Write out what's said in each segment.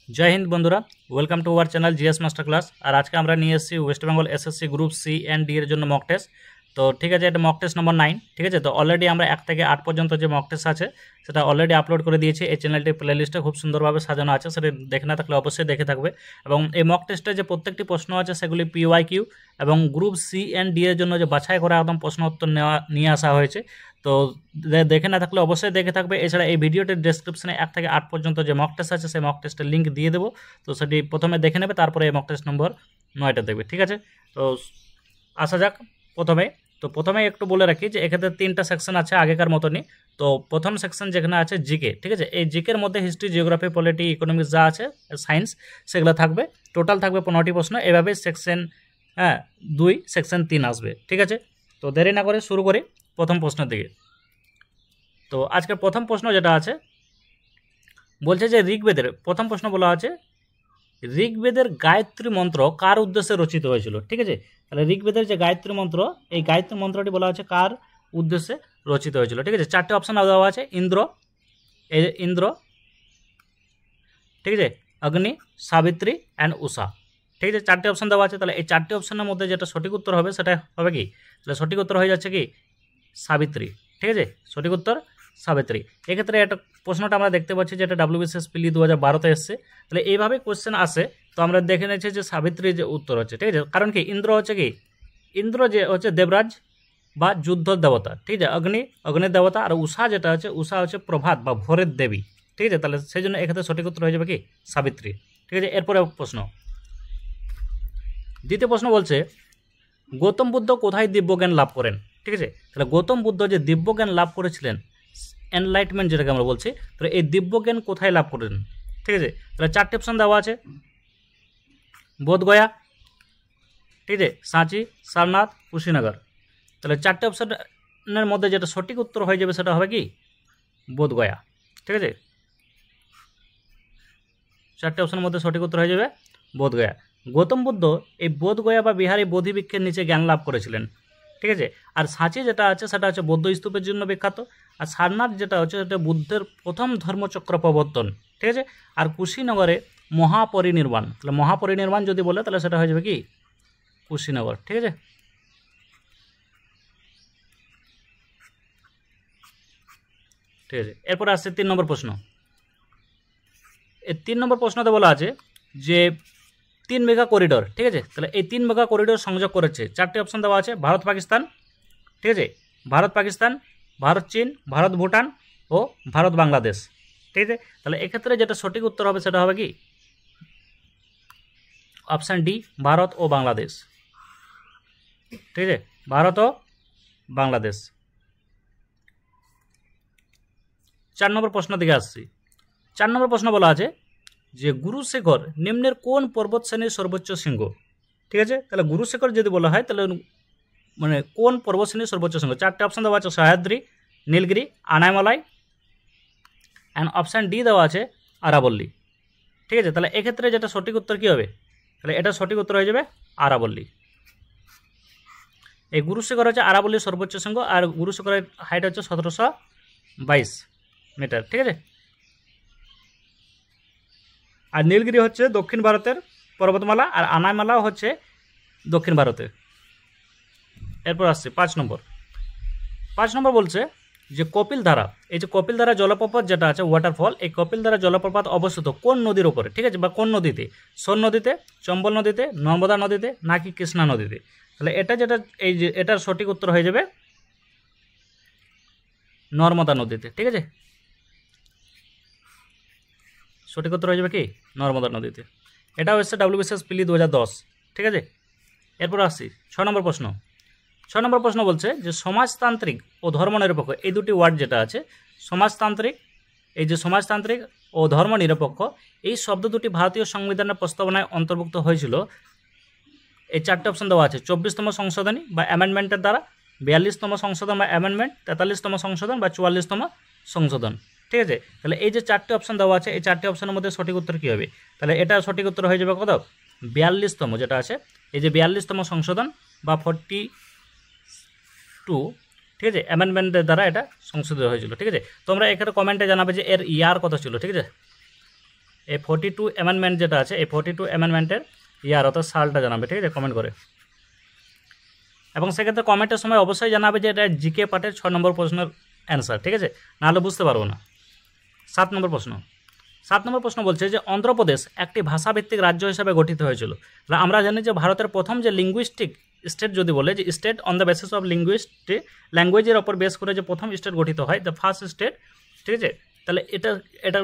जय हिंद बंधुरा welcome to our channel GS master class. और आज के আমরা নিয়ে এসেছি West Bengal SSC group C and D এর জন্য মক টেস্ট। তো ঠিক আছে, এটা মক টেস্ট নম্বর 9। ঠিক আছে, তো অলরেডি আমরা 1 থেকে 8 পর্যন্ত যে মক টেস্ট আছে সেটা অলরেডি আপলোড করে দিয়েছি। এই চ্যানেলটির প্লেলিস্টে খুব সুন্দরভাবে সাজানো আছে, সেটা দেখে না থাকলে অবশ্যই দেখে থাকবে। এবং এই মক টেস্টে যে প্রত্যেকটি প্রশ্ন আছে সেগুলি পিওয়াইকিউ এবং গ্রুপ সি এন্ড ডি এর জন্য যে বাছাই করা একদম প্রশ্ন উত্তর নিয়ে আসা হয়েছে। তো দেখে না থাকলে অবশ্যই দেখে থাকবে। এছাড়া এই ভিডিওটির ডেসক্রিপশনে 1 থেকে 8 পর্যন্ত যে মক টেস্ট আছে সেই মক টেস্টের লিঙ্ক দিয়ে দেবো। তো সেটি প্রথমে দেখে নেবে, তারপরে এই মক টেস্ট নম্বর 9টা দেখবে। ঠিক আছে, তো আসা যাক প্রথমে একটু বলে রাখি যে এক্ষেত্রে 3টা সেকশন আছে আগেকার মতনই। তো প্রথম সেকশন যেখানে আছে জিকে, ঠিক আছে, এই জিকের মধ্যে হিস্ট্রি, জিওগ্রাফি, পলিটি, ইকোনমিক্স যা আছে, সায়েন্স, সেগুলো থাকবে। টোটাল থাকবে 15টি প্রশ্ন। এভাবে সেকশন 2 সেকশন 3 আসবে। ঠিক আছে, তো দেরি না করে শুরু করি প্রথম প্রশ্নের দিকে। তো আজকের প্রথম প্রশ্ন যেটা আছে বলছে যে ঋগ্বেদের প্রথম প্রশ্ন বলা আছে, ঋগ্বেদের গায়ত্রী মন্ত্র কার উদ্দেশ্যে রচিত হয়েছিল। ঠিক আছে, তাহলে ঋগ্বেদের যে গায়ত্রী মন্ত্র, এই গায়ত্রী মন্ত্রটি বলা আছে কার উদ্দেশ্যে রচিত হয়েছিল। ঠিক আছে, 4টে অপশন দেওয়া আছে। ইন্দ্র, ঠিক আছে, অগ্নি, সাবিত্রী অ্যান্ড উষা। ঠিক আছে, 4টে অপশন দেওয়া আছে। তাহলে এই 4টে অপশনের মধ্যে যেটা সঠিক উত্তর হবে সেটা হবে কি, তাহলে সঠিক উত্তর হয়ে যাচ্ছে কি সাবিত্রী। ঠিক আছে, সঠিক উত্তর সাবিত্রী। এক্ষেত্রে একটা প্রশ্নটা আমরা দেখতে পাচ্ছি যেটা WBCS পিলি 2012-তে এসছে। তাহলে এইভাবে কোশ্চেন আসে। তো আমরা দেখে নিয়েছি যে সাবিত্রী যে উত্তর হচ্ছে। ঠিক আছে, কারণ কি ইন্দ্র হচ্ছে কি, ইন্দ্র যে হচ্ছে দেবরাজ বা যুদ্ধ দেবতা। ঠিক আছে, অগ্নির দেবতা। আর উষা যেটা হচ্ছে, উষা হচ্ছে প্রভাত বা ভোরের দেবী। ঠিক আছে, তাহলে সেই জন্য এক্ষেত্রে সঠিক উত্তর হয়ে যাবে কি সাবিত্রী। ঠিক আছে, এরপরে প্রশ্ন, দ্বিতীয় প্রশ্ন বলছে গৌতম বুদ্ধ কোথায় দিব্যজ্ঞান লাভ করেন। ঠিক আছে, তাহলে গৌতম বুদ্ধ যে দিব্যজ্ঞান লাভ করেছিলেন, এনলাইটমেন্ট যেটাকে আমরা বলছি, তাহলে এই দিব্যজ্ঞান কোথায় লাভ করেন। ঠিক আছে, তাহলে 4টে অপশন দেওয়া আছে। বোধগয়া, ঠিক আছে, সাঁচি, সারনাথ, কুশিনগর। তাহলে 4টে অপশনের মধ্যে যেটা সঠিক উত্তর হয়ে যাবে সেটা হবে কি বোধগয়া। ঠিক আছে, 4টে অপশনের মধ্যে সঠিক উত্তর হয়ে যাবে বোধগয়া। গৌতম বুদ্ধ এই বোধগয়া বা বিহারে বোধিবৃক্ষের নিচে জ্ঞান লাভ করেছিলেন। ঠিক আছে, আর সাঁচি যেটা আছে সেটা হচ্ছে বৌদ্ধ স্তূপের জন্য বিখ্যাত। আর সারনাথ যেটা হচ্ছে সেটা বুদ্ধের প্রথম ধর্মচক্র প্রবর্তন। ঠিক আছে, আর কুশিনগরে মহাপরিনির্বাণ। তাহলে মহাপরিনির্বাণ যদি বলে তাহলে সেটা হয়ে যাবে কি কুশিনগর। ঠিক আছে, ঠিক আছে, এরপরে আসছে 3 নম্বর প্রশ্ন। এই 3 নম্বর প্রশ্নতে বলা আছে যে 3 মেগা করিডোর। ঠিক আছে, তাহলে এই 3 মেগা করিডোর সংযোগ করেছে। 4টে অপশন দেওয়া আছে। ভারত পাকিস্তান, ঠিক আছে, ভারত পাকিস্তান, ভারত চীন, ভারত ভুটান ও ভারত বাংলাদেশ। ঠিক আছে, তাহলে এক্ষেত্রে যেটা সঠিক উত্তর হবে সেটা হবে কি অপশান ডি, ভারত ও বাংলাদেশ। ঠিক আছে, ভারত ও বাংলাদেশ। 4 নম্বর প্রশ্ন দিকে আসছি। 4 নম্বর প্রশ্ন বলা আছে যে গুরুশেখর নিম্নের কোন পর্বত শ্রেণীর সর্বোচ্চ শৃঙ্গ। ঠিক আছে, তাহলে গুরুশেখর যদি বলা হয় তাহলে মানে কোন পর্বত শ্রেণীর সর্বোচ্চ শৃঙ্গ। 4টে অপশন দেওয়া আছে। Sahyadri, Nilgiri, Anaimalai and option D দেওয়া আছে আরাবল্লী। ঠিক আছে, তাহলে এক্ষেত্রে যেটা সঠিক উত্তর কী হবে, তাহলে এটা সঠিক উত্তর হয়ে যাবে আরাবল্লী। এই গুরুশেখর হচ্ছে আরাবল্লীর সর্বোচ্চ শৃঙ্গ। আর গুরুশেখরের হাইট হচ্ছে 1722 মিটার। ঠিক আছে, আর নীলগিরি হচ্ছে দক্ষিণ ভারতের পর্বতমালা, আর আনাইমালাও হচ্ছে দক্ষিণ ভারতের। এরপর আসছে 5 নম্বর। 5 নম্বর বলছে যে কপিলধারা, এই যে কপিলধারা জলপ্রপাত যেটা আছে ওয়াটারফল, এই কপিলধারা জলপ্রপাত অবস্থিত কোন নদীর ওপরে। ঠিক আছে, বা কোন নদীতে, সোন নদীতে, চম্বল নদীতে, নর্মদা নদীতে নাকি কৃষ্ণা নদীতে। তাহলে এটা যেটা এই যে এটার সঠিক উত্তর হয়ে যাবে নর্মদা নদীতে। ঠিক আছে, সঠিক উত্তর হয়ে যাবে কি নর্মদা নদীতে। এটাও এসছে WBCS পিলি 2010। ঠিক আছে, এরপর আসছি 6 নম্বর প্রশ্ন। 6 নম্বর প্রশ্ন বলছে যে সমাজতান্ত্রিক ও ধর্মনিরপেক্ষ এই দুটি ওয়ার্ড যেটা আছে, সমাজতান্ত্রিক, এই যে সমাজতান্ত্রিক ও ধর্মনিরপেক্ষ, এই শব্দ দুটি ভারতীয় সংবিধানের প্রস্তাবনায় অন্তর্ভুক্ত হয়েছিল। এই 4টে অপশন দেওয়া আছে। 24তম সংশোধনী বা অ্যামেন্ডমেন্টের দ্বারা, 42তম সংশোধন বা অ্যামেন্ডমেন্ট, 43তম সংশোধন বা 44তম সংশোধন। ঠিক আছে, তাহলে এই যে 4টে অপশন দেওয়া আছে, এই 4টে অপশনের মধ্যে সঠিক উত্তর কী হবে, তাহলে এটা সঠিক উত্তর হয়ে যাবে কত 42তম যেটা আছে, এই যে 42তম সংশোধন বা 42, ঠিক আছে, অ্যামেন্ডমেন্টের দ্বারা এটা সংশোধিত হয়েছিল। ঠিক আছে, তোমরা এখানে কমেন্টে জানাবে যে এর ইয়ার কত ছিল। ঠিক আছে, এই 42 অ্যামেন্ডমেন্ট যেটা আছে, এই 42 অ্যামেন্ডমেন্টের ইয়ার অর্থাৎ সালটা জানাবে, ঠিক আছে, কমেন্ট করে। এবং সেক্ষেত্রে কমেন্টের সময় অবশ্যই জানাবে যে এটা জিকে পার্টের 6 নম্বর প্রশ্নের অ্যান্সার, ঠিক আছে, নাহলে বুঝতে পারবো না। 7 নম্বর প্রশ্ন। 7 নম্বর প্রশ্ন বলছে যে অন্ধ্রপ্রদেশ একটি ভাষাভিত্তিক রাজ্য হিসাবে গঠিত হয়েছিল। তাহলে আমরা জানি যে ভারতের প্রথম যে লিঙ্গুইস্টিক স্টেট যদি বলে যে state on the basis of linguistic ল্যাঙ্গুয়েজের ওপর বেস করে যে প্রথম স্টেট গঠিত হয়, দ্য ফার্স্ট স্টেট, ঠিক আছে। তাহলে এটা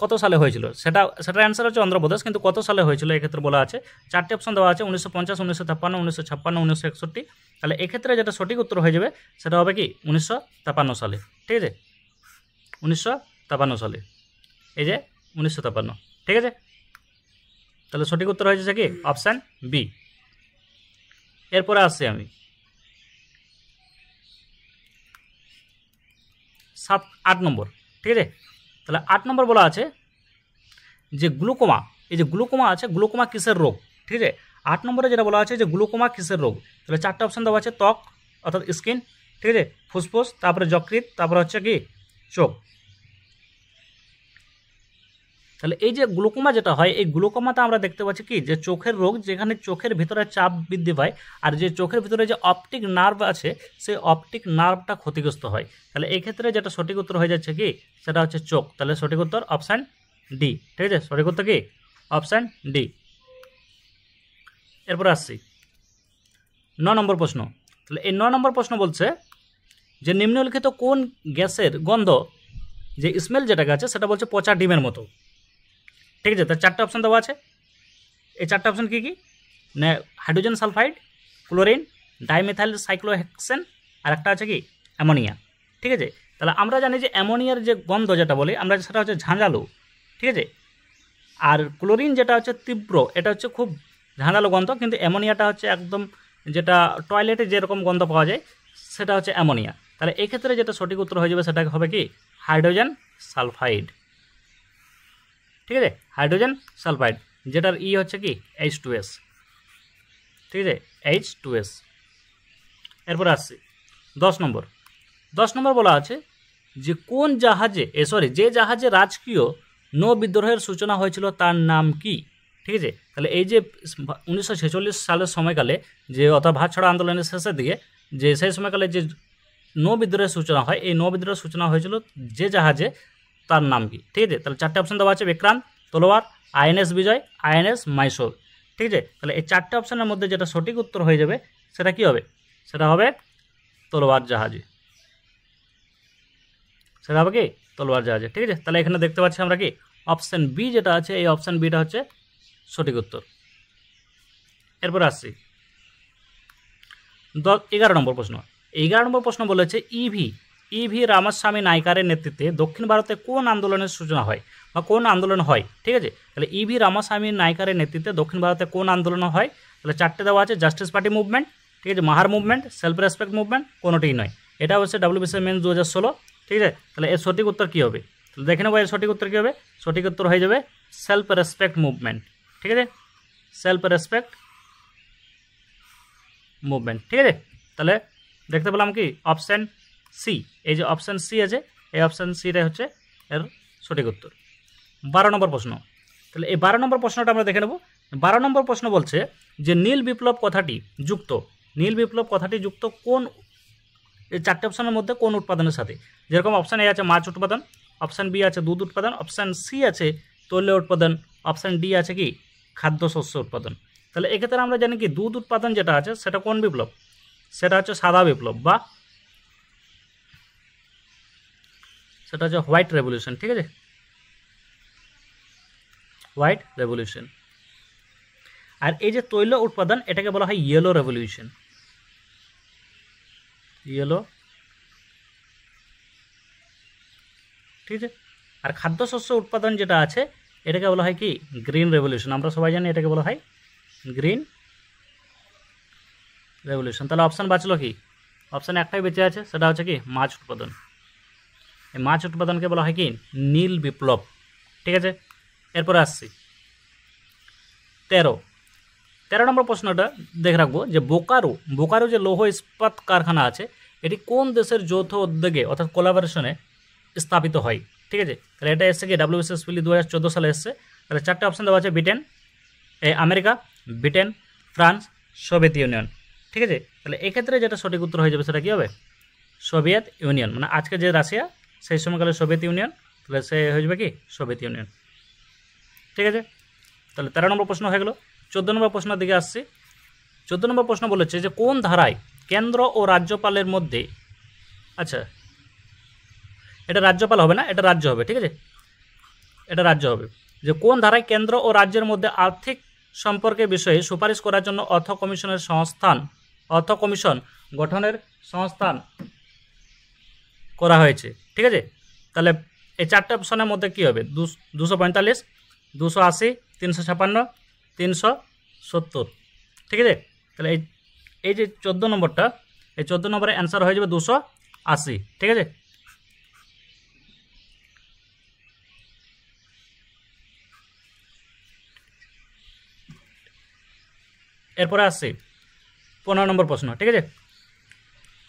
কত সালে হয়েছিল, সেটার অ্যান্সার হচ্ছে অন্ধ্রপ্রদেশ, কিন্তু কত সালে হয়েছিল এক্ষেত্রে বলা আছে। 4টি অপশন দেওয়া আছে, 1950, 1953, 1956, 1961। তাহলে এক্ষেত্রে যেটা সঠিক উত্তর হয়ে যাবে সেটা হবে কি 1953 সালে, ঠিক আছে, 1953 সালে, এই যে 1953, ঠিক আছে। তাহলে সঠিক উত্তর হয়েছে কি অপশান বি। এরপরে আসছি আমি 8 নম্বর, ঠিক আছে। তাহলে 8 নম্বর বলা আছে যে গ্লুকোমা, এই যে গ্লুকোমা আছে, গ্লুকোমা কিসের রোগ, ঠিক আছে। 8 নম্বরে যেটা বলা আছে যে গ্লুকোমা কিসের রোগ, তাহলে 4টা অপশান দেওয়া আছে, ত্বক অর্থাৎ স্কিন, ঠিক আছে, ফুসফুস, তারপরে যকৃৎ, তারপরে হচ্ছে কি চোখ। তাহলে এই যে গ্লুকোমা যেটা হয়, এই গ্লুকোমাতে আমরা দেখতে পাচ্ছি কি যে চোখের রোগ, যেখানে চোখের ভিতরে চাপ বৃদ্ধি পায়, আর যে চোখের ভিতরে যে অপটিক নার্ভ আছে সেই অপটিক নার্ভটা ক্ষতিগ্রস্ত হয়। তাহলে এই ক্ষেত্রে যেটা সঠিক উত্তর হয়ে যাচ্ছে কি সেটা হচ্ছে চোখ। তাহলে সঠিক উত্তর অপশান ডি, ঠিক আছে, সঠিক উত্তর কি অপশান ডি। এরপর আসছি 9 নম্বর প্রশ্ন। তাহলে এই 9 নম্বর প্রশ্ন বলছে যে নিম্নলিখিত কোন গ্যাসের গন্ধ, যে স্মেল যেটা আছে সেটা বলছে পচা ডিমের মতো, ঠিক আছে। তার 4টা অপশান দেওয়া আছে, এই 4টা অপশান কী কী না, হাইড্রোজেন সালফাইড, ক্লোরিন, ডাইমেথাইল সাইক্লোহেক্সেন, আর একটা আছে কি অ্যামোনিয়া, ঠিক আছে। তাহলে আমরা জানি যে অ্যামোনিয়ার যে গন্ধ যেটা বলি আমরা, সেটা হচ্ছে ঝাঁঝালো, ঠিক আছে। আর ক্লোরিন যেটা হচ্ছে তীব্র, এটা হচ্ছে খুব ঝাঁঝালো গন্ধ, কিন্তু অ্যামোনিয়াটা হচ্ছে একদম যেটা টয়লেটে যেরকম গন্ধ পাওয়া যায় সেটা হচ্ছে অ্যামোনিয়া। তাহলে এই ক্ষেত্রে যেটা সঠিক উত্তর হয়ে যাবে সেটা হবে কি হাইড্রোজেন সালফাইড, ঠিক আছে, হাইড্রোজেন সালফাইড, যেটার ই হচ্ছে কি H2S, ঠিক আছে, H2S। এরপর আসছি 10 নম্বর। 10 নম্বর বলা আছে যে কোন জাহাজে যে জাহাজে রাজকীয় নৌ বিদ্রোহের সূচনা হয়েছিল তার নাম কি, ঠিক আছে। তাহলে এই যে 1946 সালের সময়কালে যে অর্থাৎ ভারত ছাড়ো আন্দোলনের শেষের দিকে যে সেই সময়কালে যে নৌ বিদ্রোহের সূচনা হয়, এই নৌ বিদ্রোহের সূচনা হয়েছিল যে জাহাজে, তার নাম কি, ঠিক আছে। তাহলে 4টে অপশান দেওয়া আছে, বিক্রান্ত, তলোয়ার, INS বিজয়, INS মাইসোর, ঠিক আছে। তাহলে এই 4টে অপশানের মধ্যে যেটা সঠিক উত্তর হয়ে যাবে সেটা কি হবে, সেটা হবে তলোয়ার জাহাজে, সেটা হবে কি তলোয়ার জাহাজে, ঠিক আছে। তাহলে এখানে দেখতে পাচ্ছি আমরা কি অপশান বি যেটা আছে, এই অপশান বিটা হচ্ছে সঠিক উত্তর। এরপর আসছি 11 নম্বর প্রশ্ন। 11 নম্বর প্রশ্ন বলেছে ইভি রামাস্বামী নাইকারের নেতৃত্বে দক্ষিণ ভারতে কোন আন্দোলনের সূচনা হয় বা কোন আন্দোলন হয়, ঠিক আছে। তাহলে ইভি রামাস্বামী নাইকারের নেতৃত্বে দক্ষিণ ভারতে কোন আন্দোলন হয়, তাহলে 4টে দেওয়া আছে, জাস্টিস পার্টি মুভমেন্ট, ঠিক আছে, মাহার মুভমেন্ট, সেলফ রেসপেক্ট মুভমেন্ট, কোনোটিই নয়। এটা হচ্ছে WBCS মেন্স 2016, ঠিক আছে। তাহলে এর সঠিক উত্তর কী হবে, তাহলে দেখে নেবো এর সঠিক উত্তর কী হবে। সঠিক উত্তর হয়ে যাবে সেলফ রেসপেক্ট মুভমেন্ট, ঠিক আছে, সেলফ রেসপেক্ট মুভমেন্ট, ঠিক আছে। তাহলে দেখতে পেলাম কি অপশান সি, এই যে অপশান সি আছে, এই অপশান সিটাই হচ্ছে এর সঠিক উত্তর। 12 নম্বর প্রশ্ন। তাহলে এই 12 নম্বর প্রশ্নটা আমরা দেখে নেব। 12 নম্বর প্রশ্ন বলছে যে নীল বিপ্লব কথাটি যুক্ত কোন, এই 4টে অপশানের মধ্যে কোন উৎপাদনের সাথে, যেরকম অপশান এ আছে মাছ উৎপাদন, অপশান বি আছে দুধ উৎপাদন, অপশান সি আছে তৈল উৎপাদন, অপশান ডি আছে কি খাদ্যশস্য উৎপাদন। তাহলে এক্ষেত্রে আমরা জানি কি দুধ উৎপাদন যেটা আছে সেটা কোন বিপ্লব, সেটা হচ্ছে সাদা বিপ্লব বা সেটা হচ্ছে হোয়াইট রেভলিউশন, ঠিক আছে, হোয়াইট রেভলিউশন। আর এই যে তৈল উৎপাদন এটাকে বলা হয় ইয়েলো রেভলিউশন, ইয়েলো, ঠিক আছে। আর খাদ্যশস্য উৎপাদন যেটা আছে এটাকে বলা হয় কি গ্রিন রেভলিউশন, আমরা সবাই জানি এটাকে বলা হয় গ্রিন রেভলিউশন। তাহলে অপশান বাঁচলো কি, অপশান একটাই বেঁচে আছে, সেটা হচ্ছে কি মাছ উৎপাদন। এই মাছ উৎপাদনকে বলা হয় কি নীল বিপ্লব, ঠিক আছে। এরপরে আসছি 13 নম্বর প্রশ্নটা দেখে রাখবো যে বোকারো যে লৌহ ইস্পাত কারখানা আছে এটি কোন দেশের যৌথ উদ্যোগে অর্থাৎ কোলাবোরেশনে স্থাপিত হয়, ঠিক আছে। তাহলে এটা এসছে কি WBCS 2014 সালে এসছে। তাহলে চারটে অপশান দেওয়া আছে Britain, America, Britain, France, Soviet union. ঠিক আছে, তাহলে এক্ষেত্রে যেটা সঠিক উত্তর হয়ে যাবে সেটা কী হবে? সোভিয়েত ইউনিয়ন, মানে আজকে যে রাশিয়া সেই সময়কালে সোভিয়েত ইউনিয়ন, তাহলে সে হয়ে যাবে কি সোভিয়েত ইউনিয়ন। ঠিক আছে, তাহলে 13 নম্বর প্রশ্ন হয়ে গেল। 14 নম্বর প্রশ্নের দিকে আসছি। 14 নম্বর প্রশ্ন বলেছে যে কোন ধারায় কেন্দ্র ও রাজ্যপালের মধ্যে, আচ্ছা এটা রাজ্যপাল হবে না, এটা রাজ্য হবে। ঠিক আছে, এটা রাজ্য হবে। যে কোন ধারায় কেন্দ্র ও রাজ্যের মধ্যে আর্থিক সম্পর্কের বিষয়ে সুপারিশ করার জন্য অর্থ কমিশন গঠনের সংস্থান করা হয়েছে। ঠিক আছে, তাহলে এই চারটে অপশনের মধ্যে কী হবে? 245, 280, 356, 370। ঠিক আছে, তাহলে এই যে 14 নম্বরটা, এই 14 নম্বরের অ্যান্সার হয়ে যাবে 280। ঠিক আছে, এরপরে আসছি 15 নম্বর প্রশ্ন। ঠিক আছে,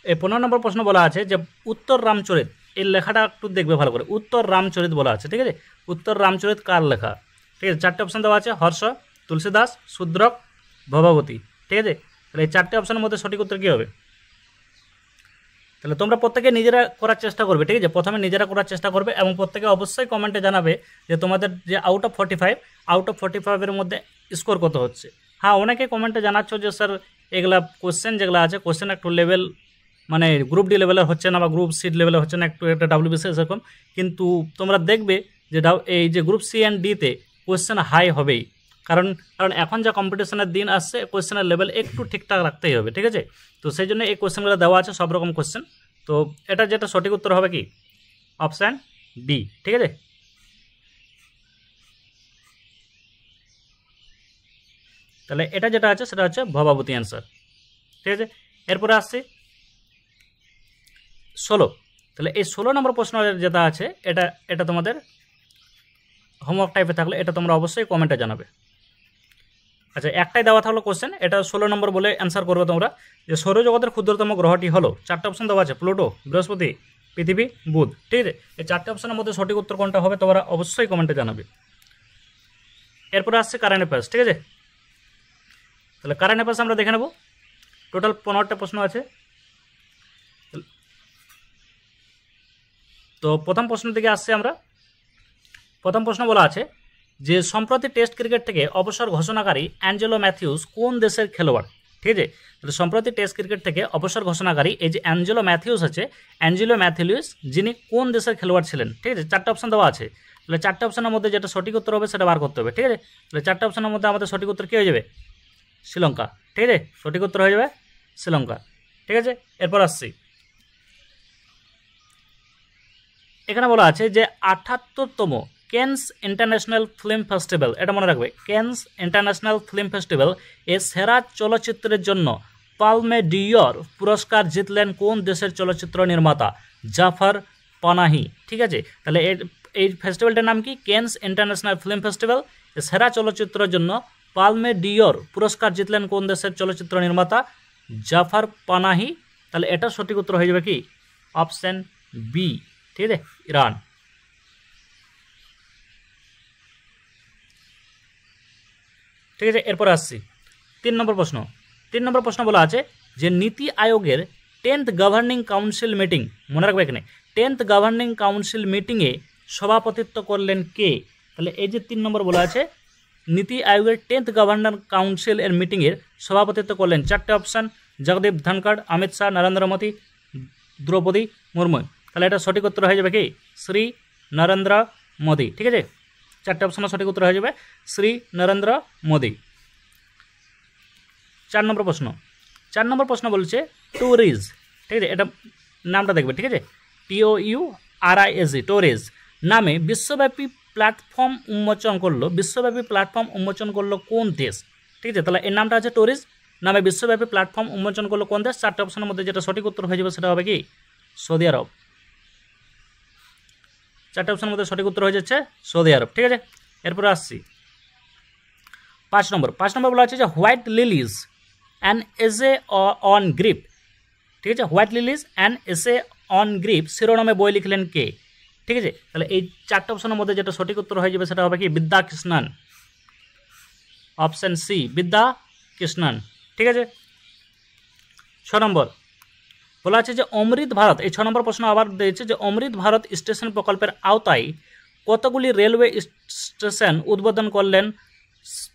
এই 15 নম্বর প্রশ্ন বলা আছে যে উত্তর রামচরিত, এই লেখাটা একটু দেখবে ভালো করে, উত্তর রামচরিত বলা আছে। ঠিক আছে, উত্তর রামচরিত কার লেখা? ঠিক আছে, চারটে অপশান দেওয়া আছে, হর্ষ, তুলসীদাস, শূদ্রক, ভবাবতী। ঠিক আছে, তাহলে এই চারটে অপশানের মধ্যে সঠিক উত্তর কী হবে? তাহলে তোমরা প্রত্যেকে নিজেরা করার চেষ্টা করবে। ঠিক আছে, প্রথমে নিজেরা করার চেষ্টা করবে এবং প্রত্যেকে অবশ্যই কমেন্টে জানাবে যে তোমাদের যে আউট অফ 45-এর মধ্যে স্কোর কত হচ্ছে। হ্যাঁ, অনেকে কমেন্টে জানাচ্ছ যে স্যার এগুলা কোশ্চেন যেগুলো আছে, কোশ্চেন একটু লেভেল মানে গ্রুপ ডি লেভেলের হচ্ছে না বা গ্রুপ সি লেভেলে হচ্ছে না, একটু একটা WBCS এরকম। কিন্তু তোমরা দেখবে যে এই যে গ্রুপ সি অ্যান্ড ডিতে কোশ্চেন হাই হবেই, কারণ এখন যা কম্পিটিশনের দিন আসছে, কোশ্চেনের লেভেল একটু ঠিকঠাক রাখতেই হবে। ঠিক আছে, তো সেই জন্য এই কোশ্চেনগুলো দেওয়া আছে, সব রকম কোশ্চেন। তো এটা যেটা সঠিক উত্তর হবে কি অপশান ডি। ঠিক আছে, তাহলে এটা যেটা আছে সেটা হচ্ছে ভবাবতী অ্যান্সার। ঠিক আছে, এরপরে আসছি 16। তাহলে এই 16 নম্বর প্রশ্ন যেটা আছে এটা তোমাদের হোমওয়ার্ক টাইপে থাকলে এটা তোমরা অবশ্যই কমেন্টে জানাবে। আচ্ছা, একটাই দেওয়া থাকলো কোশ্চেন, এটা 16 নম্বর বলে অ্যান্সার করবে তোমরা। যে সৌরজগতের ক্ষুদ্রতম গ্রহটি হলো, চারটে অপশন দেওয়া আছে, প্লুটো, বৃহস্পতি, পৃথিবী, বুধ। ঠিক আছে, এই চারটে অপশনের মধ্যে সঠিক উত্তর কোনটা হবে তোমরা অবশ্যই কমেন্টে জানাবে। এরপরে আসছে কারেন্ট অ্যাফেয়ার্স। ঠিক আছে, তাহলে কারেন্ট অ্যাফেয়ার্স আমরা দেখে নেব। টোটাল 15টা প্রশ্ন আছে। তো প্রথম প্রশ্ন থেকে আসছে আমরা। প্রথম প্রশ্ন বলা আছে যে সম্প্রতি টেস্ট ক্রিকেট থেকে অবসর ঘোষণাকারী অ্যাঞ্জেলো ম্যাথিউস কোন দেশের খেলোয়াড়? ঠিক আছে, তাহলে সম্প্রতি টেস্ট ক্রিকেট থেকে অবসর ঘোষণাকারী এই যে অ্যাঞ্জেলো ম্যাথিউস আছে, অ্যাঞ্জেলো ম্যাথিউস যিনি কোন দেশের খেলোয়াড় ছিলেন? ঠিক আছে, চারটে অপশন দেওয়া আছে। তাহলে চারটে অপশনের মধ্যে যেটা সঠিক উত্তর হবে সেটা বার করতে হবে। ঠিক আছে, তাহলে চারটে অপশনের মধ্যে আমাদের সঠিক উত্তর কী হয়ে যাবে? শ্রীলঙ্কা। ঠিক আছে, সঠিক উত্তর হয়ে যাবে শ্রীলঙ্কা। ঠিক আছে, এরপর আসছি। এখানে বলা আছে যে 78তম ক্যানস ইন্টারন্যাশনাল ফিল্ম ফেস্টিভ্যাল, এটা মনে রাখবে, ক্যানস ইন্টারন্যাশনাল ফিল্ম ফেস্টিভ্যাল এ সেরা চলচ্চিত্রের জন্য পালমে ডিওর পুরস্কার জিতলেন কোন দেশের চলচ্চিত্র নির্মাতা? জাফর পানাহি। ঠিক আছে, তাহলে এই ফেস্টিভ্যালটার নাম কি? Cans international film festival. সেরা চলচ্চিত্রের জন্য পালমে ডিওর পুরস্কার জিতলেন কোন দেশের চলচ্চিত্র নির্মাতা? জাফর পানাহি। তাহলে এটা সঠিক উত্তর হয়ে যাবে কি অপশন বি। ঠিক আছে, ইরান। ঠিক আছে, এরপর আসছি 3 নম্বর প্রশ্ন। 3 নম্বর প্রশ্ন বলা আছে যে নীতি আয়োগের 10th গভর্নিং কাউন্সিল মিটিং, মনে রাখবে এখানে 10th গভর্নিং কাউন্সিল মিটিংয়ে সভাপতিত্ব করলেন কে? তাহলে এই যে 3 নম্বর বলা আছে নীতি আয়োগের 10th গভর্নর কাউন্সিল এর মিটিংয়ের সভাপতিত্ব করলেন, চারটে অপশান, জগদীপ ধনখড়, অমিত শাহ, নরেন্দ্র মোদী, দ্রৌপদী মুর্মু। তাহলে এটা সঠিক উত্তর হয়ে যাবে কি শ্রী নরেন্দ্র মোদী। ঠিক আছে, চারটে অপশনের সঠিক উত্তর হয়ে যাবে শ্রী নরেন্দ্র মোদী। 4 নম্বর প্রশ্ন। 4 নম্বর প্রশ্ন বলছে ট্যুরিজ। ঠিক আছে, এটা নামটা দেখবে। ঠিক আছে, TOURISE ট্যুরিজ নামে বিশ্বব্যাপী প্ল্যাটফর্ম উন্মোচন করলো কোন দেশ? ঠিক আছে, তাহলে এর নামটা আছে ট্যুরিজ নামে বিশ্বব্যাপী প্ল্যাটফর্ম উন্মোচন করলো কোন দেশ? চারটে অপশনের মধ্যে যেটা সঠিক উত্তর হয়ে যাবে সেটা হবে কি সৌদি আরব। চারটে অপশনের মধ্যে সঠিক উত্তর হয়ে যাচ্ছে সৌদি আরব। ঠিক আছে, এরপরে আসছি 5 নম্বর। 5 নম্বর বলা আছে যে White Lilies an Essay on Grip. ঠিক আছে, White Lilies an Essay on Grip শিরোনামে বই লিখলেন কে? ঠিক আছে, তাহলে এই চারটে অপশনের মধ্যে যেটা সঠিক উত্তর হয়ে যাবে সেটা হবে কি বিদ্যাকৃষ্ণন, অপশন সি বিদ্যাকৃষ্ণন। ঠিক আছে, 6 নম্বর বলা আছে যে অমৃত ভারত, এই 6 নম্বর প্রশ্ন আবার দিয়েছে যে অমৃত ভারত স্টেশন প্রকল্পের আওতায় কতগুলি রেলওয়ে স্টেশন উদ্বোধন করলেন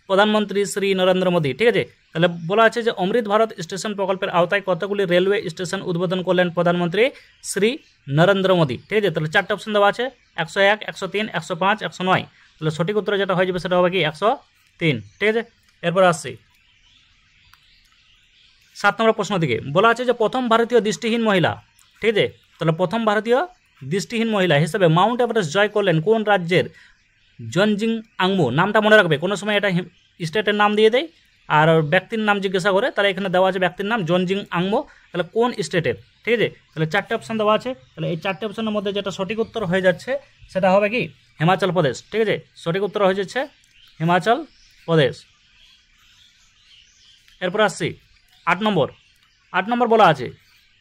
প্রধানমন্ত্রী শ্রী নরেন্দ্র মোদী। ঠিক আছে, তাহলে বলা আছে যে অমৃত ভারত স্টেশন প্রকল্পের আওতায় কতগুলি রেলওয়ে স্টেশন উদ্বোধন করলেন প্রধানমন্ত্রী শ্রী নরেন্দ্র মোদী। ঠিক আছে, তাহলে চারটে অপশন দেওয়া আছে 101, 103, 105, 109। তাহলে সঠিক উত্তর যেটা হয়ে যাবে সেটা হবে কি 103। ঠিক আছে, এরপর আসছি 7 নম্বর প্রশ্ন দিকে। বলা আছে যে প্রথম ভারতীয় দৃষ্টিহীন মহিলা, ঠিক আছে, তাহলে প্রথম ভারতীয় দৃষ্টিহীন মহিলা হিসেবে মাউন্ট এভারেস্ট জয় করলেন কোন রাজ্যের জনজিং আংমো। নামটা মনে রাখবে, কোনো সময় এটা স্টেটের নাম দিয়ে দেয় আর ব্যক্তির নাম জিজ্ঞাসা করে, তাহলে এখানে দেওয়া আছে ব্যক্তির নাম জনজিং আংমো, তাহলে কোন স্টেটের। ঠিক আছে, তাহলে চারটে অপশান দেওয়া আছে, তাহলে এই চারটে অপশানের মধ্যে যেটা সঠিক উত্তর হয়ে যাচ্ছে সেটা হবে কি হিমাচল প্রদেশ। ঠিক আছে, সঠিক উত্তর হয়ে যাচ্ছে হিমাচল প্রদেশ। এরপর আসছি 8 নম্বর বলা আছে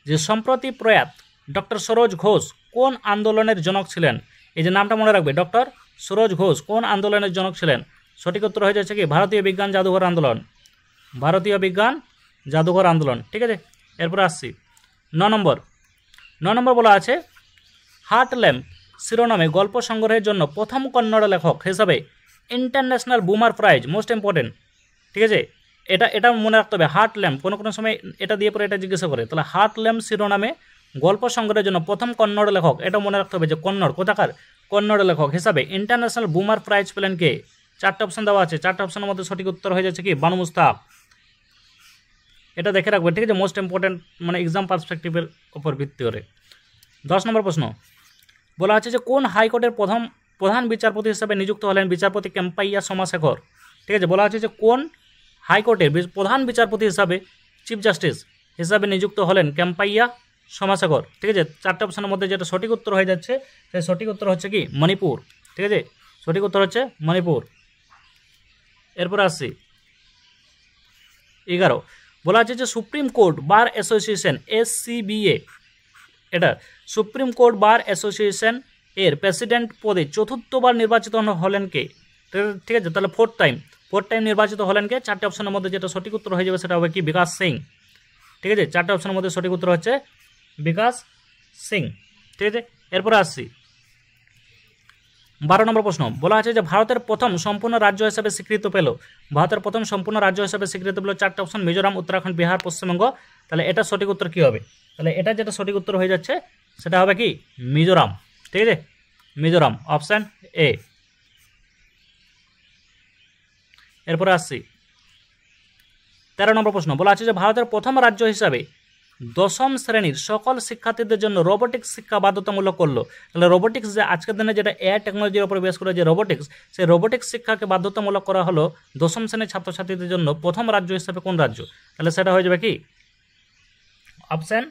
যে সম্প্রতি প্রয়াত ডক্টর সরোজ ঘোষ কোন আন্দোলনের জনক ছিলেন। এই যে নামটা মনে রাখবে, ডক্টর সরোজ ঘোষ কোন আন্দোলনের জনক ছিলেন। সঠিক উত্তর হয়ে যাচ্ছে কি ভারতীয় বিজ্ঞান জাদুঘর আন্দোলন, ভারতীয় বিজ্ঞান জাদুঘর আন্দোলন। ঠিক আছে, এরপর আসছি 9 নম্বর বলা আছে হার্ট ল্যাম্প শিরোনামে গল্প সংগ্রহের জন্য প্রথম কন্নড় লেখক হিসাবে ইন্টারন্যাশনাল বুমার প্রাইজ, মোস্ট ইম্পর্টেন্ট। ঠিক আছে, এটা মনে রাখতে হবে। হার্ট ল্যাম্প কোনো সময় এটা দিয়ে পরে এটা জিজ্ঞাসা করে, তাহলে হার্ট ল্যাম্প শিরোনামে গল্প সংগ্রহের জন্য প্রথম কন্নড় লেখক, এটা মনে রাখতে হবে যে কন্নড়, কোথাকার কন্নড় লেখক হিসাবে ইন্টারন্যাশনাল বুমার প্রাইজ পেলেন কে। চারটে অপশন দেওয়া আছে, চারটে অপশনের মধ্যে সঠিক উত্তর হয়ে যাচ্ছে কি বানু মুস্তাফ। এটা দেখে রাখবে, ঠিক আছে, মোস্ট ইম্পর্টেন্ট, মানে এক্সাম পার্সপেক্টিভের উপর ভিত্তি করে। 10 নম্বর প্রশ্ন বলা আছে যে কোন হাইকোর্টের প্রধান বিচারপতি হিসাবে নিযুক্ত হলেন বিচারপতি কেম্পাইয়া সোমাশেখর। ঠিক আছে, বলা আছে যে কোন হাইকোর্টের প্রধান বিচারপতি হিসাবে চিফ জাস্টিস হিসাবে নিযুক্ত হলেন কেম্পাইয়া সোমাশেখর। ঠিক আছে, চারটে অপশনের মধ্যে যেটা সঠিক উত্তর হয়ে যাচ্ছে সেই সঠিক উত্তর হচ্ছে কি মণিপুর। ঠিক আছে, সঠিক উত্তর হচ্ছে মণিপুর। এরপর আসছি 11 বলা আছে যে supreme court bar association SCBA, এটা সুপ্রিম কোর্ট বার অ্যাসোসিয়েশন এর প্রেসিডেন্ট পদে চতুর্থবার নির্বাচিত হলেন কে। ঠিক আছে, তাহলে ফোর্থ টাইম নির্বাচিত হলেন কে। চারটে অপশনের মধ্যে যেটা সঠিক উত্তর হয়ে যাবে সেটা হবে কি বিকাশ সিং। ঠিক আছে, চারটে অপশনের মধ্যে সঠিক উত্তর হচ্ছে বিকাশ সিং। ঠিক আছে, এরপরে আসছি 12 নম্বর প্রশ্ন বলা আছে যে ভারতের প্রথম সম্পূর্ণ রাজ্য হিসেবে স্বীকৃত পেল, ভারতের প্রথম সম্পূর্ণ রাজ্য হিসেবে স্বীকৃত পেল চারটে অপশন মিজোরাম, উত্তরাখণ্ড, বিহার, পশ্চিমবঙ্গ। তাহলে এটা সঠিক উত্তর কি হবে, তাহলে এটা যেটা সঠিক উত্তর হয়ে যাচ্ছে সেটা হবে কি মিজোরাম। ঠিক আছে, মিজোরাম, অপশান এ। এরপরে আসছি 13 নম্বর প্রশ্ন বলা আছে যে ভারতের প্রথম রাজ্য হিসাবে 10ম শ্রেণীর সকল শিক্ষার্থীদের জন্য রোবোটিক্স শিক্ষা বাধ্যতামূলক করলো। তাহলে রোবোটিক্স যে আজকের দিনে যেটা এআই টেকনোলজির উপর বেস করে যে রোবোটিক্স, সেই রোবোটিক্স শিক্ষাকে বাধ্যতামূলক করা হলো 10ম শ্রেণীর ছাত্রছাত্রীদের জন্য। প্রথম রাজ্য হিসাবে কোন রাজ্য, তাহলে সেটা হয়ে যাবে কি অপশান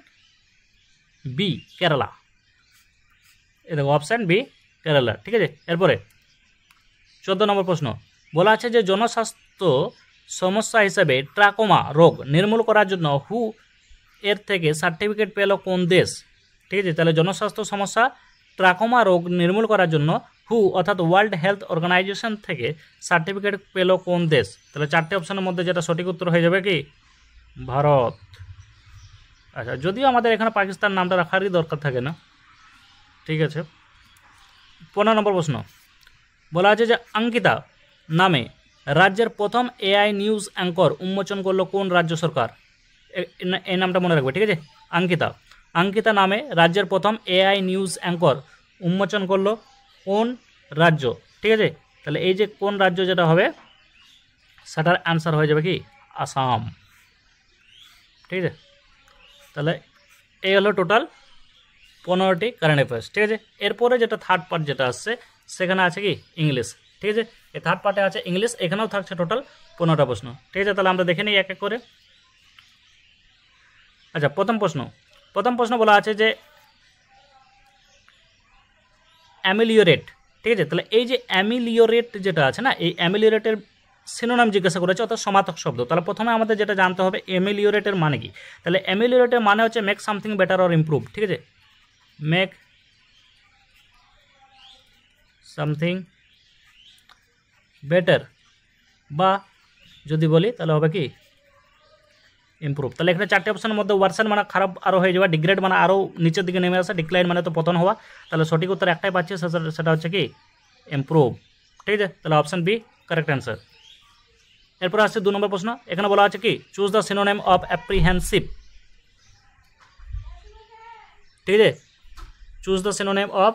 বি কেরালা। এ দেখো অপশান বি কেরালা। ঠিক আছে, এরপরে 14 নম্বর প্রশ্ন বলা আছে যে জনস্বাস্থ্য সমস্যা হিসেবে ট্রাকোমা রোগ নির্মূল করার জন্য হু এর থেকে সার্টিফিকেট পেল কোন দেশ। ঠিক আছে, তাহলে জনস্বাস্থ্য সমস্যা ট্রাকোমা রোগ নির্মূল করার জন্য হু অর্থাৎ ওয়ার্ল্ড হেলথ অর্গানাইজেশন থেকে সার্টিফিকেট পেল কোন দেশ। তাহলে চারটে অপশনের মধ্যে যেটা সঠিক উত্তর হয়ে যাবে কি ভারত। আচ্ছা, যদিও আমাদের এখানে পাকিস্তান নামটা রাখারই দরকার থাকে না। ঠিক আছে, 15 নম্বর প্রশ্ন বলা আছে যে অঙ্কিতা নামে রাজ্যের প্রথম এআই নিউজ অ্যাঙ্কর উন্মোচন করলো কোন রাজ্য সরকার। এই নামটা মনে রাখবে। ঠিক আছে, অঙ্কিতা নামে রাজ্যের প্রথম এআই নিউজ অ্যাঙ্কর উন্মোচন করলো কোন রাজ্য। ঠিক আছে, তাহলে এই যে কোন রাজ্য যেটা হবে সেটার অ্যান্সার হয়ে যাবে কি আসাম। ঠিক আছে, তাহলে এই হলো টোটাল 15টি কারেন্ট অ্যাফেয়ার্স। ঠিক আছে, এরপরে যেটা থার্ড পার্ট যেটা আসছে সেখানে আছে কি ইংলিশ। ঠিক আছে, এই থার্ড পার্টে আছে ইংলিশ, এখানেও থাকছে টোটাল 15টা প্রশ্ন। ঠিক আছে, তাহলে আমরা দেখে নিই এক এক করে। আচ্ছা, প্রথম প্রশ্ন বলা আছে যে অ্যামিলিওরেট। ঠিক আছে, তাহলে এই যে অ্যামিলিওরেট যেটা আছে না, এই অ্যামিলিওরেটের সিনোনিম জিজ্ঞাসা করেছে, অর্থাৎ সমার্থক শব্দ। তাহলে প্রথমে আমাদের যেটা জানতে হবে অ্যামিলিওরেটের মানে কি। তাহলে অ্যামিলিওরেটের মানে হচ্ছে make something better or improve. ঠিক আছে, মেক সামথিং বেটার, বা যদি বলি তাহলে হবে কি ইমপ্রুভ। তাহলে এখানে চারটে অপশনের মধ্যে ওয়ার্সেন মানে খারাপ আরও হয়ে যাওয়া, ডিগ্রেড মানে আরও নিচের দিকে নেমে আসা, ডিক্লাইন মানে তো পতন হওয়া। তাহলে সঠিক উত্তর একটাই পাচ্ছি, সেটা হচ্ছে কি ইমপ্রুভ। ঠিক আছে, তাহলে অপশন বি কারেক্ট অ্যান্সার। এরপর আসছে 2 নম্বর প্রশ্ন। এখানে বলা আছে কি চুজ দ্য সিনোনিম অফ অ্যাপ্রিহেনসিভ। ঠিক আছে, চুজ দ্য সিনোনিম অফ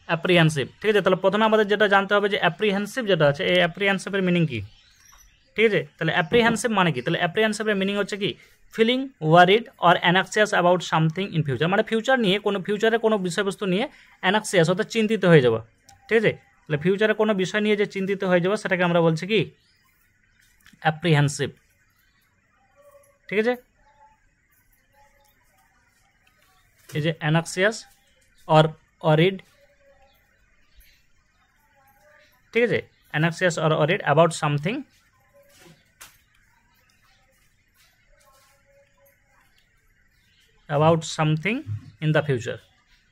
অ্যাপ্রিহেনসিভ। ঠিক আছে, তাহলে প্রথমে আমাদের যেটা জানতে হবে যে অ্যাপ্রিহেনসিভ যেটা আছে, এই অ্যাপ্রিহেনসিভের মিনিং কি। ঠিক আছে, তাহলে অ্যাপ্রিহেনসিভ মানে কি, তাহলে অ্যাপ্রিহেনসিভের মিনিং হচ্ছে কি feeling worried or anxious about something in future, মানে ফিউচার নিয়ে ফিউচারে কোনো বিষয়বস্তু নিয়ে অ্যানাক্সিয়াস অর্থাৎ চিন্তিত হয়ে যাওয়া। ঠিক আছে, তাহলে ফিউচারে কোনো বিষয় নিয়ে যে চিন্তিত হয়ে যাওয়া সেটাকে আমরা বলছি কি অ্যাপ্রিহেনসিভ। ঠিক আছে, এই যে অ্যানাক্সিয়াস অর অরিড, ঠিক আছে, anxious or worried about something in the future.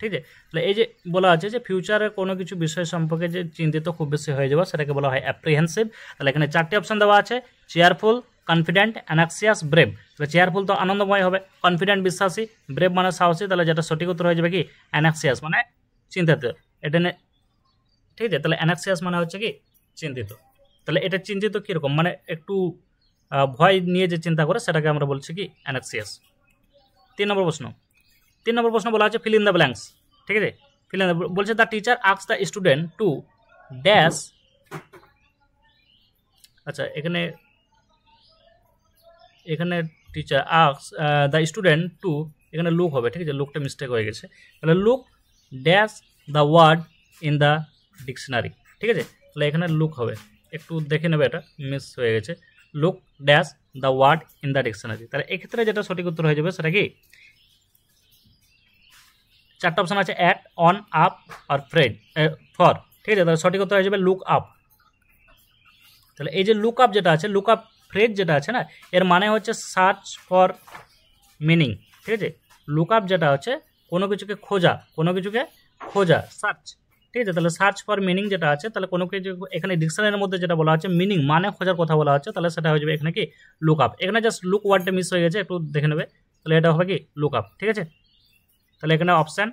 ঠিক আছে, তাহলে এই যে বলা আছে যে ফিউচারে কোনো কিছু বিষয় সম্পর্কে যে চিন্তিত খুব বেশি হয়ে যাওয়া সেটাকে বলা হয় অ্যাপ্রিহেনসিভ। তাহলে এখানে চারটি অপশন দেওয়া আছে, চেয়ারফুল, কনফিডেন্ট, অ্যানাক্সিয়াস, ব্রেভ। তাহলে চেয়ারফুল তো আনন্দময় হবে, কনফিডেন্ট বিশ্বাসী, ব্রেভ মানে সাহসী। তাহলে যেটা সঠিক উত্তর হয়ে যাবে কি অ্যানাক্সিয়াস মানে চিন্তিত। এটা ঠিক আছে, তাহলে অ্যানাক্সিয়াস মানে হচ্ছে কি চিন্তিত। তাহলে এটা চিন্তিত কীরকম, মানে একটু ভয় নিয়ে যে চিন্তা করে সেটাকে আমরা বলছি কি অ্যানাক্সিয়াস। 3 নম্বর প্রশ্ন বলা আছে ফিল ইন দ্য ব্ল্যাঙ্কস। ঠিক আছে, ফিল ইন দ্য বলছে the teacher asks the student to dash. আচ্ছা, এখানে teacher asks the student to, এখানে লুক হবে। ঠিক আছে, লুকটা মিস্টেক হয়ে গেছে। তাহলে look dash the word in the dictionary. ঠিক আছে, তাহলে এখানে লুক হবে, একটু দেখে নেবে, এটা মিস হয়ে গেছে। Look dash the word in the dictionary. তাহলে এক্ষেত্রে যেটা সঠিক উত্তর হয়ে যাবে সেটা কি, চারটা অপশন আছে অ্যাট, অন, আপ আর ফর। ঠিক আছে, তাহলে সঠিক উত্তর হয়ে যাবে লুক আপ। তাহলে এই যে লুক আপ যেটা আছে, লুক আপ ফ্রেজ যেটা আছে না, এর মানে হচ্ছে সার্চ ফর মিনিং। ঠিক আছে, লুক আপ যেটা হচ্ছে কোনো কিছুকে খোঁজা, সার্চ। ঠিক আছে, তাহলে সার্চ ফর মিনিং যেটা আছে, তাহলে কোনো কিছু এখানে ডিকশনারির মধ্যে যেটা বলা হচ্ছে মিনিং মানে খোঁজার কথা বলা হচ্ছে, তাহলে সেটা হয়ে যাবে এখানে কি লুক আপ। এখানে জাস্ট লুক ওয়ার্ডটা মিস হয়ে গেছে, একটু দেখে নেবে। তাহলে এটা হবে কি লুক আপ। ঠিক আছে, তাহলে এখানে অপশান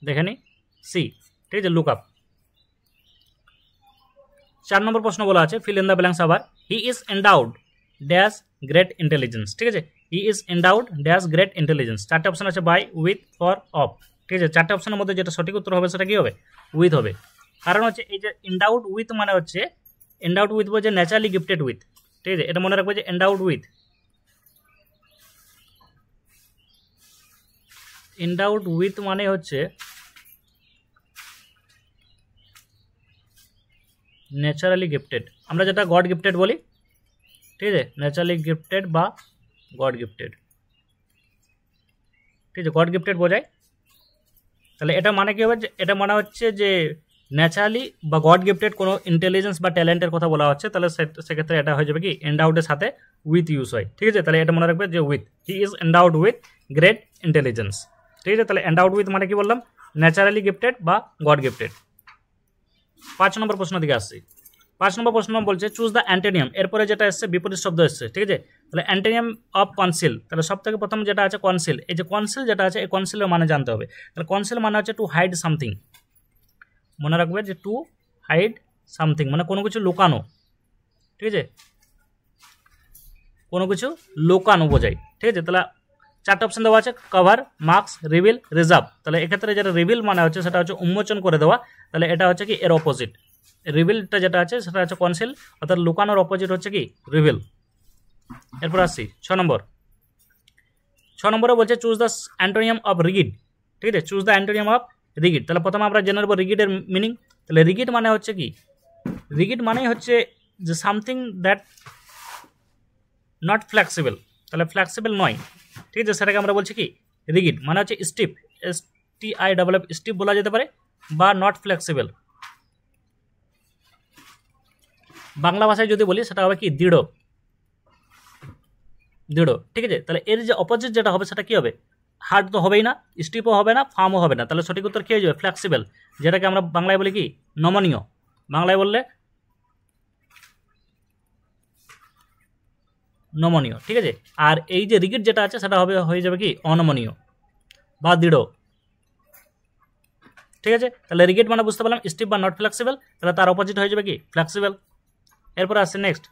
দেখে নিই সি। ঠিক আছে, লুক আপ। 4 নম্বর প্রশ্ন বলা আছে ফিল ইন দ্য ব্ল্যাঙ্কস আবার he is endowed dash great intelligence. ঠিক আছে, he is endowed dash great intelligence. চারটে অপশন আছে বাই, উইথ, ফর, অফ। ঠিক আছে, চারটে অপশনের মধ্যে যেটা সঠিক উত্তর হবে সেটা কি হবে উইথ হবে। কারণ হচ্ছে এই যে এন্ডাউড উইথ মানে হচ্ছে এন্ডাউড উইথ বলছে ন্যাচারালি গিফটেড উইথ। ঠিক আছে, এটা মনে রাখবে যে এন্ডাউড উইথ মানে হচ্ছে ন্যাচারালি গিফটেড, আমরা যেটা গড গিফটেড বলি। ঠিক আছে, ন্যাচারালি গিফটেড বা গড গিফটেড। ঠিক আছে, গড গিফটেড বোঝায়। তাহলে এটা মানে কি হবে, এটা মানে হচ্ছে যে ন্যাচারালি বা গড গিফটেড কোনো ইন্টেলিজেন্স বা ট্যালেন্টের কথা বলা হচ্ছে, তাহলে সেক্ষেত্রে এটা হয়ে যাবে কি এন্ডাউডের সাথে উইথ ইউজ হয়। ঠিক আছে, তাহলে এটা মনে রাখবে যে with, he is endowed with great intelligence. ঠিক আছে, তাহলে এন্ডাউড উইথ মানে কি বললাম ন্যাচারালি গিফটেড বা গড গিফটেড। 5 নম্বর প্রশ্ন দিকে আসছি। 5 নম্বর প্রশ্ন বলছে চুজ দ্য অ্যান্টোনিয়াম, এরপরে যেটা এসছে বিপরীত শব্দ এসছে। ঠিক আছে, তাহলে অ্যান্টোনিয়াম অফ কনসিল, তাহলে সব থেকে প্রথম যেটা আছে কনসিল। এই যে কনসিল যেটা আছে এই কনসিলের মানে জানতে হবে। তাহলে কনসিল মানে হচ্ছে টু হাইড সামথিং, মনে রাখবে যে টু হাইড সামথিং মানে কোনো কিছু লুকানো। ঠিক আছে, কোনো কিছু লুকানো বোঝায়। ঠিক আছে, তাহলে চারটা অপশন দেওয়া আছে কভার, মার্কস, রিভিল, রিজার্ভ। তাহলে এক্ষেত্রে যেটা রিভিল মানে হচ্ছে সেটা হচ্ছে উন্মোচন করে দেওয়া, তাহলে এটা হচ্ছে কি এর অপোজিট। রিভিলটা যেটা আছে সেটা হচ্ছে কনসিল, অর্থাৎ লুকানোর অপোজিট হচ্ছে কি রিভিল। এরপর আসছি 6 নম্বরে বলছে চুজ দ্য অ্যান্টোনিয়াম অফ রিগিড। ঠিক আছে, চুজ দ্য অ্যান্টোনিয়াম অফ রিগিড। তাহলে প্রথমে আমরা জেনে নেব রিগিডের মিনিং। তাহলে রিগিড মানে হচ্ছে কি, রিগিড মানে হচ্ছে যে সামথিং দ্যাট নট ফ্লেক্সিবল, তাহলে ফ্লেক্সিবল নয়। ঠিক আছে, সেটাকে আমরা বলছি কি রিগিড। মানে হচ্ছে স্টিফ, STIFF, স্টিফ বলা যেতে পারে, বা নট ফ্লেক্সিবল। বাংলা ভাষায় যদি বলি সেটা হবে কি দৃঢ়। ঠিক আছে, তাহলে এর যে অপোজিট যেটা হবে সেটা কি হবে হার্ড তো হবেই না, স্টিপও হবে না, ফার্মও হবে না, তাহলে সঠিক উত্তর কী হয়ে যাবে? ফ্লেক্সিবল, যেটাকে আমরা বাংলায় বলি কি নমনীয়, বাংলায় বললে নমনীয়। ঠিক আছে, আর এই যে রিগিড যেটা আছে সেটা হবে হয়ে যাবে কি অনমনীয় বা দৃঢ়। ঠিক আছে, তাহলে রিগিড মানে বুঝতে পারলাম স্টিফ বা নট ফ্লেক্সিবল, তাহলে তার অপোজিট হয়ে যাবে কি ফ্লেক্সিবল। এরপরে আসছে নেক্সট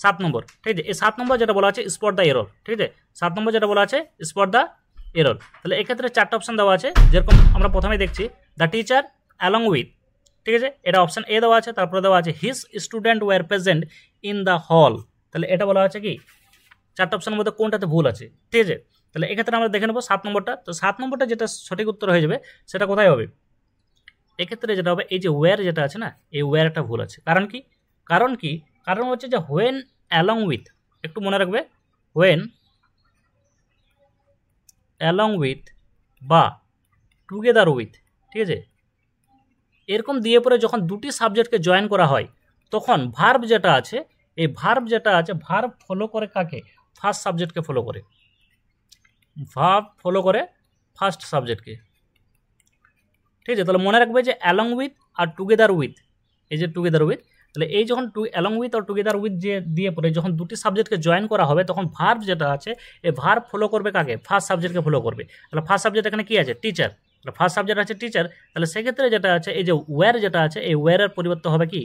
7 নম্বর। ঠিক আছে, এই 7 নম্বর যেটা বলা আছে স্পট দ্য এরর। ঠিক আছে, 7 নম্বর যেটা বলা আছে স্পট দ্য এরর, তাহলে এক্ষেত্রে 4টা অপশন দেওয়া আছে, যেরকম আমরা প্রথমে দেখছি দ্য টিচার অ্যালং উইথ। ঠিক আছে, এটা অপশন এ দেওয়া আছে, তারপরে দেওয়া আছে his student were present in the hall. তাহলে এটা বলা আছে কি 4টা অপশনের মধ্যে কোনটাতে ভুল আছে। ঠিক আছে, তাহলে এক্ষেত্রে আমরা দেখে নেবো 7 নম্বরটা। তো 7 নম্বরটা যেটা সঠিক উত্তর হয়ে যাবে সেটা কোথায় হবে? এক্ষেত্রে যেটা হবে এই যে ওয়্যার যেটা আছে না, এই ওয়্যারটা ভুল আছে। কারণ কি? কারণ হচ্ছে যে হোয়েন অ্যালং উইথ, একটু মনে রাখবে, হোয়েন অ্যালং উইথ বা টুগেদার উইথ। ঠিক আছে, এরকম দিয়ে পরে যখন দুটি সাবজেক্টকে জয়েন করা হয় তখন ভার্ব যেটা আছে, এই ভার্ব যেটা আছে ভার্ব ফলো করে কাকে? ফার্স্ট সাবজেক্টকে ফলো করে, ভার্ব ফলো করে ফার্স্ট সাবজেক্টকে। ঠিক আছে, তাহলে মনে রাখবে যে along with are together with, এই যে টুগেদার উইথ, তাহলে এই যখন along with are together with যে দিয়ে পরে যখন দুটি সাবজেক্টকে জয়েন করা হবে তখন ভার্ব যেটা আছে এই ভার্ব ফলো করবে কাকে? ফার্স্ট সাবজেক্টকে ফলো করবে। তাহলে ফার্স্ট সাবজেক্ট এখানে কি আছে? টিচার। তাহলে ফার্স্ট সাবজেক্ট আছে টিচার, তাহলে সেক্ষেত্রে যেটা আছে এই যে ওয়্যার যেটা আছে এই ওয়্যারের পরিবর্তে হবে কি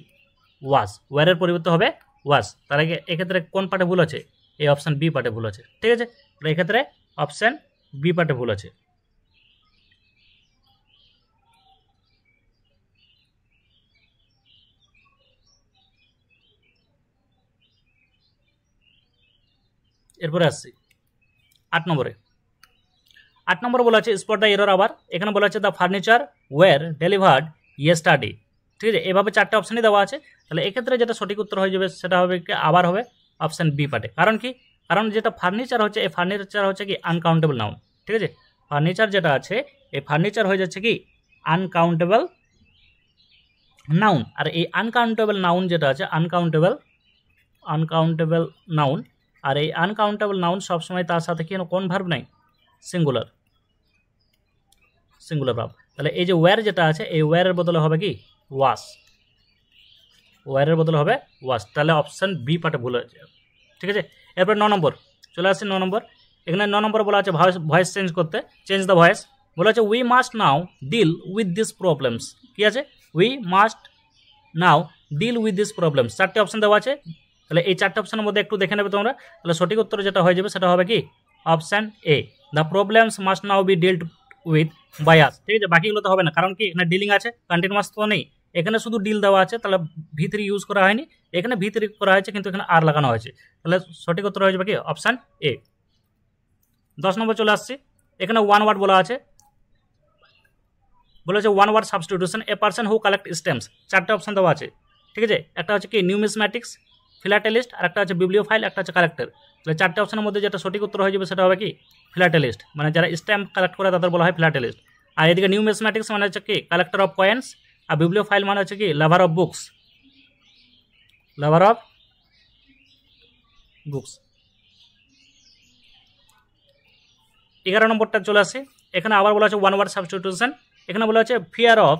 ওয়াজ, ওয়্যারের পরিবর্তে হবে ওয়াজ। তার আগে এক্ষেত্রে কোন পার্টে ভুল আছে? এই অপশান বি পার্টে ভুল আছে। ঠিক আছে, তাহলে এক্ষেত্রে অপশান বি পার্টে ভুল আছে। এরপরে আসছি 8 নম্বরে। 8 নম্বরে বলা আছে স্পট দ্য এরর। আবার এখানে বলা আছে the furniture were delivered yesterday. ঠিক আছে, এভাবে 4টে অপশানই দেওয়া আছে, তাহলে এক্ষেত্রে যেটা সঠিক উত্তর হয়ে যাবে সেটা হবে কি আবার হবে অপশান বি পার্টে। কারণ কি? কারণ যেটা ফার্নিচার হচ্ছে এই ফার্নিচার হচ্ছে কি আনকাউন্টেবল নাউন। ঠিক আছে, ফার্নিচার যেটা আছে এই ফার্নিচার হয়ে যাচ্ছে কি আনকাউন্টেবল নাউন, আর এই আনকাউন্টেবল নাউন যেটা আছে আনকাউন্টেবল নাউন, আর এই আনকাউন্টেবল নাউন সবসময় তার সাথে কি কোন ভার্ব নাই? Singular verb. তাহলে এই যে ওয়্যার যেটা আছে এই ওয়্যারের বদলে হবে কি ওয়াস, ওয়্যারের বদলে হবে ওয়াস। তাহলে অপশান বি পার্টে ভুল হয়েছে। ঠিক আছে, এরপর 9 নম্বর চলে আসছে। 9 নম্বর, এখানে 9 নম্বর বলা আছে ভয়েস চেঞ্জ করতে, চেঞ্জ দ্য ভয়েস। বলা আছে we must now deal with this problems. কি আছে? We must now deal with this problems. 4টে অপশান দেওয়া আছে, তাহলে এই 4টে অপশানের মধ্যে একটু দেখে নেবে তোমরা। তাহলে সঠিক উত্তর যেটা হয়ে যাবে সেটা হবে কি option A, the problems must now be dealt with by us. ঠিক আছে, বাকিগুলো তো হবে না, কারণ কি এখানে ডিলিং আছে, কন্টিনিউয়াস তো নেই, এখানে শুধু ডিল দেওয়া আছে, তাহলে V3 ইউজ করা হয়নি, এখানে V3 করা হয়েছে কিন্তু এখানে আর লাগানো হয়েছে, তাহলে সঠিক উত্তর হয়ে যাবে কি অপশান এ। 10 নম্বর চলে আসছি, এখানে ওয়ান ওয়ার্ড বলা আছে, বলেছে one word substitution a person who collect stamps. 4টে অপশান দেওয়া আছে। ঠিক আছে, একটা হচ্ছে কি নিউমিসম্যাটিক্স, ফিলাটেলিস্ট, আর একটা হচ্ছে বিবলিওফাইল, একটা হচ্ছে কালেক্টর। তাহলে 4টে অপশানের মধ্যে যেটা সঠিক উত্তর হয়ে যাবে সেটা হবে কি ফিলাটেলিস্ট, মানে যারা স্ট্যাম্প কালেক্ট করে তাদের বলা হয় ফিলাটেলিস্ট। আর এদিকে নিউমিসম্যাটিক্স মানে হচ্ছে কি কালেক্টর অফ কয়েন্স, আর বিবলিওফাইল মানে হচ্ছে কি lover of books, lover of books. 11 নম্বরটা চলে আসে, এখানে আবার বলা আছে ওয়ান ওয়ার্ড সাবস্টিটিউশন। এখানে বলা আছে ফিয়ার অফ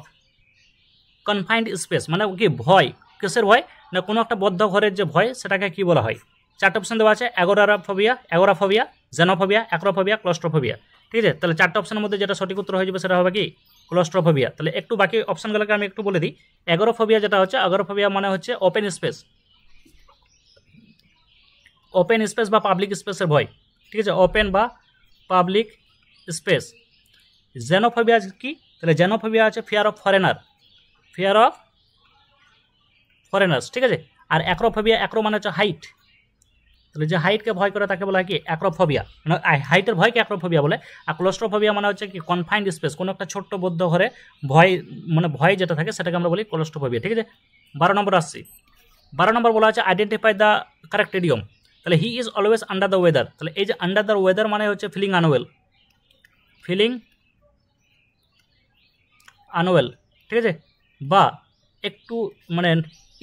কনফাইন্ড স্পেস, মানে কি ভয়, কিসের ভয়? না কোনো একটা বদ্ধ ঘরের যে ভয় সেটাকে কি বলা হয়? 4টে অপশান দেওয়া আছে, অ্যাগোরাফোবিয়া, জেনোফোবিয়া, অ্যাক্রোফোবিয়া, ক্লস্ট্রোফোবিয়া। ঠিক আছে, তাহলে 4টে অপশানের মধ্যে যেটা সঠিক উত্তর হয়ে যাবে সেটা হবে কি ক্লস্ট্রোফোবিয়া। তাহলে একটু বাকি অপশানগুলোকে আমি একটু বলে দিই। অ্যাগোরাফোবিয়া যেটা হচ্ছে, অ্যাগোরাফোবিয়া মানে হচ্ছে ওপেন স্পেস, বা পাবলিক স্পেসের ভয়। ঠিক আছে, ওপেন বা পাবলিক স্পেস। জেনোফোবিয়া কি? তাহলে জেনোফোবিয়া আছে ফিয়ার অফ ফরেনার্স। ঠিক আছে, আর অ্যাক্রোফোবিয়া, অ্যাক্রো মানে হচ্ছে হাইট, তাহলে যে হাইটকে ভয় করে তাকে বলা হয় কি অ্যাক্রোফোবিয়া, মানে হাইটের ভয়কে অ্যাক্রোফোবিয়া বলে। আর ক্লোস্ট্রোফোবিয়া মানে হচ্ছে কি কনফাইন্ড স্পেস, কোনো একটা ছোট্ট বদ্ধ ঘরে ভয়, মানে ভয় যেটা থাকে সেটাকে আমরা বলি ক্লোস্ট্রোফোবিয়া। ঠিক আছে, 12 নম্বর আসছি। 12 নম্বর বলা আছে আইডেন্টিফাই দ্য কারেক্ট ইডিয়ম। তাহলে he is always under the weather. তাহলে এই যে আন্ডার দ্য ওয়েদার মানে হচ্ছে ফিলিং আনওয়েল, ঠিক আছে, বা একটু মানে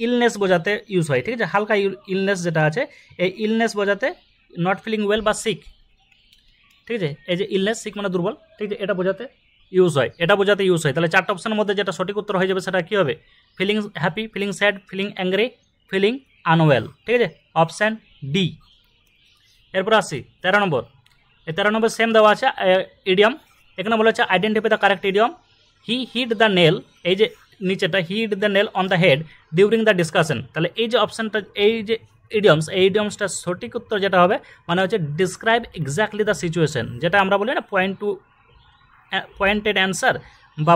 ইলনেস বোঝাতে ইউজ হয়। ঠিক আছে, হালকা ইলনেস যেটা আছে এই ইলনেস বোঝাতে নট ফিলিং ওয়েল বা সিক। ঠিক আছে, এই যে ইলনেস সিক মানে দুর্বল, ঠিক আছে, এটা বোঝাতে ইউজ হয়, এটা বোঝাতে ইউজ হয়। তাহলে চারটা অপশনের মধ্যে যেটা সঠিক উত্তর হয়ে যাবে সেটা কী হবে? Feeling happy, feeling sad, feeling angry, feeling unwell, ঠিক আছে, অপশান ডি। এরপর আসি 13 নম্বর। এই 13 নম্বর সেম দেওয়া আছে ইডিয়ম। এখানে বলা হচ্ছে identify the correct idiom. He hit the nail, এই যে নিচেটা hit the nail on the head during the discussion. তাহলে এই যে অপশানটা, এই যে ইডিয়মস, এই ইডিয়মসটার সঠিক উত্তর যেটা হবে মানে হচ্ছে ডিসক্রাইব এক্স্যাক্টলি দ্য সিচুয়েশন, যেটা আমরা বলি না পয়েন্টেড অ্যান্সার, বা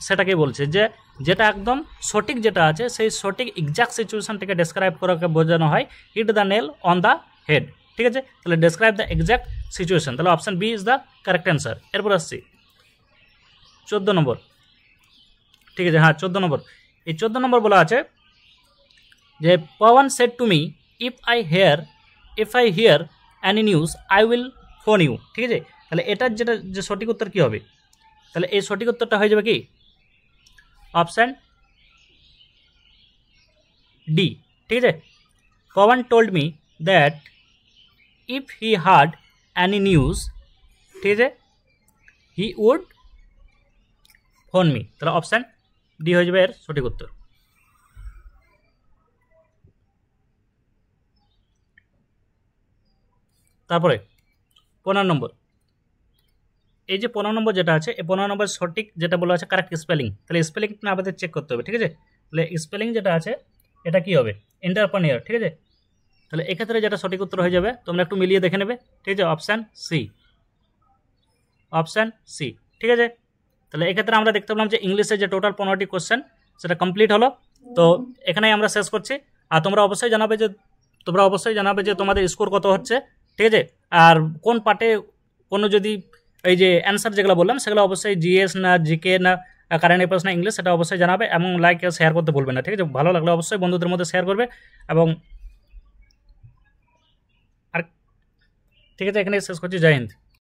সেটাকে বলছে যে যেটা একদম সঠিক যেটা আছে সেই সঠিক এক্স্যাক্ট সিচুয়েশনটাকে ডিসক্রাইব করাকে বোঝানো হয় hit the nail on the head, ঠিক আছে। তাহলে ডিসক্রাইব দ্য এক্স্যাক্ট সিচুয়েশন, তাহলে option B is the correct answer. এরপর আসছি 14 নম্বর, ঠিক আছে, হ্যাঁ 14 নম্বর। এই 14 নম্বর বলা আছে যে Pawan said to me if I hear any news I will phone you, ঠিক আছে। তাহলে এটার যেটা যে সঠিক উত্তর কী হবে? তাহলে এই সঠিক উত্তরটা হয়ে যাবে কি অপশান ডি, ঠিক আছে। Pawan told me that if he heard any news, ঠিক আছে, হি উড ফোন মি। তাহলে অপশান ডি হয়ে যাবে এর সঠিক উত্তর। তারপরে 15 নম্বর। এই যে 15 নম্বর যেটা আছে, এই 15 নম্বর সঠিক যেটা বলা আছে কারেক্ট স্পেলিং, তাহলে স্পেলিংটা আমাদের চেক করতে হবে, ঠিক আছে। তাহলে স্পেলিং যেটা আছে এটা কি হবে? এন্টারপ্রেনিউর, ঠিক আছে। তাহলে এক্ষেত্রে যেটা সঠিক উত্তর হয়ে যাবে তোমরা একটু মিলিয়ে দেখে নেবে, ঠিক আছে, অপশান সি, অপশান সি, ঠিক আছে। তাহলে এক্ষেত্রে আমরা দেখতে পেলাম যে ইংলিশে যে টোটাল 15টি কোশ্চেন সেটা কমপ্লিট হলো। তো এখানেই আমরা শেষ করছি। আর তোমরা অবশ্যই জানাবে যে তোমাদের স্কোর কত হচ্ছে, ঠিক আছে। আর কোন পার্টে কোনো যদি এই যে অ্যান্সার যেগুলো বললাম সেগুলো অবশ্যই জিএস না জিকে না কারেন্ট অ্যাফেয়ার্স না ইংলিশ, সেটা অবশ্যই জানাবে এবং লাইক শেয়ার করতে ভুলবে না, ঠিক আছে। ভালো লাগলে অবশ্যই বন্ধুদের মধ্যে শেয়ার করবে এবং আর ঠিক আছে, এখানে শেষ করছি। জয় হিন্দ।